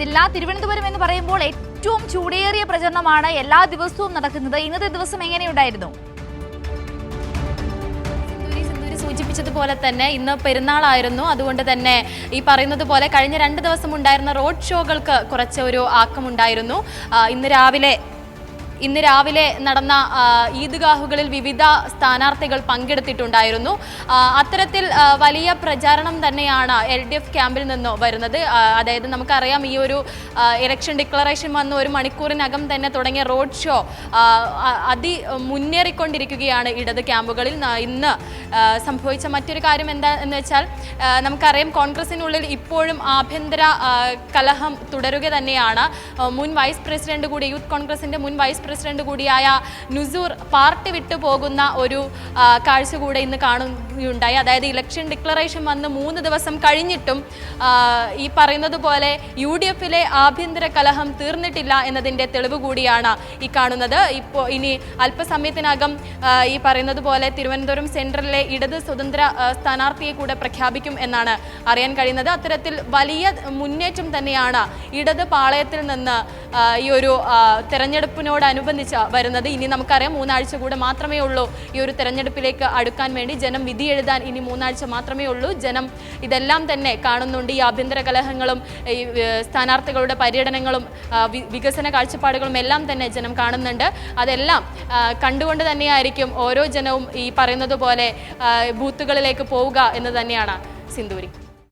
ജില്ലാ തിരുവനന്തപുരം എന്ന് പറയുമ്പോൾ ഏറ്റവും ചൂടേറിയ പ്രചരണമാണ് എല്ലാ ദിവസവും നടക്കുന്നത്. ഇന്നത്തെ ദിവസം എങ്ങനെയുണ്ടായിരുന്നു? സൂചിപ്പിച്ചതുപോലെ തന്നെ ഇന്ന് പെരുന്നാളായിരുന്നു. അതുകൊണ്ട് തന്നെ ഈ പറയുന്നത് പോലെ കഴിഞ്ഞ 2 ദിവസം ഉണ്ടായിരുന്ന റോഡ് ഷോകൾക്ക് കുറച്ച് ഒരു ആക്കമുണ്ടായിരുന്നു. ഇന്ന് രാവിലെ നടന്ന ഈദ്ഗാഹുകളിൽ വിവിധ സ്ഥാനാർത്ഥികൾ പങ്കെടുത്തിട്ടുണ്ടായിരുന്നു. അത്തരത്തിൽ വലിയ പ്രചാരണം തന്നെയാണ് LDF ക്യാമ്പിൽ നിന്ന് വരുന്നത്. അതായത് നമുക്കറിയാം, ഈ ഒരു ഇലക്ഷൻ ഡിക്ലറേഷൻ വന്ന് 1 മണിക്കൂറിനകം തന്നെ തുടങ്ങിയ റോഡ് ഷോ മുന്നേറിക്കൊണ്ടിരിക്കുകയാണ് ഇടത് ക്യാമ്പുകളിൽ. ഇന്ന് സംഭവിച്ച മറ്റൊരു കാര്യം എന്താണെന്ന് വെച്ചാൽ, നമുക്കറിയാം കോൺഗ്രസിനുള്ളിൽ ഇപ്പോഴും ആഭ്യന്തര കലഹം തുടരുക തന്നെയാണ്. മുൻ വൈസ് പ്രസിഡന്റ് കൂടി, യൂത്ത് കോൺഗ്രസിന്റെ മുൻ വൈസ് പ്രസിഡന്റ് കൂടിയായ നുസൂർ പാർട്ടി വിട്ടു പോകുന്ന ഒരു കാഴ്ച കൂടെ ഇന്ന് കാണുകയുണ്ടായി. അതായത് ഇലക്ഷൻ ഡിക്ലറേഷൻ വന്ന് 3 ദിവസം കഴിഞ്ഞിട്ടും ഈ പറയുന്നത് പോലെ UDFിലെ ആഭ്യന്തര കലഹം തീർന്നിട്ടില്ല എന്നതിൻ്റെ തെളിവ് കൂടിയാണ് ഈ കാണുന്നത്. ഇപ്പോൾ ഇനി അല്പസമയത്തിനകം ഈ പറയുന്നത് പോലെ തിരുവനന്തപുരം സെൻട്രലിലെ ഇടത് സ്വതന്ത്ര സ്ഥാനാർത്ഥിയെ കൂടെ പ്രഖ്യാപിക്കും എന്നാണ് അറിയാൻ കഴിയുന്നത്. അത്തരത്തിൽ വലിയ മുന്നേറ്റം തന്നെയാണ് ഇടത് പാളയത്തിൽ നിന്ന് ഈ ഒരു തെരഞ്ഞെടുപ്പിനോടനുബന്ധിച്ച് വരുന്നത്. ഇനി നമുക്കറിയാം 3 ആഴ്ച കൂടെ മാത്രമേ ഉള്ളൂ ഈ ഒരു തെരഞ്ഞെടുപ്പിലേക്ക് അടുക്കാൻ വേണ്ടി. ജനം വിധി എഴുതാൻ ഇനി 3 ആഴ്ച മാത്രമേ ഉള്ളൂ. ജനം ഇതെല്ലാം തന്നെ കാണുന്നുണ്ട്. ഈ ആഭ്യന്തര കലഹങ്ങളും ഈ സ്ഥാനാർത്ഥികളുടെ പര്യടനങ്ങളും വികസന കാഴ്ചപ്പാടുകളും എല്ലാം തന്നെ ജനം കാണുന്നുണ്ട്. അതെല്ലാം കണ്ടുകൊണ്ട് തന്നെയായിരിക്കും ഓരോ ജനവും ഈ പറയുന്നത് പോലെ ബൂത്തുകളിലേക്ക് പോവുക എന്ന് തന്നെയാണ് സിന്ധൂരി.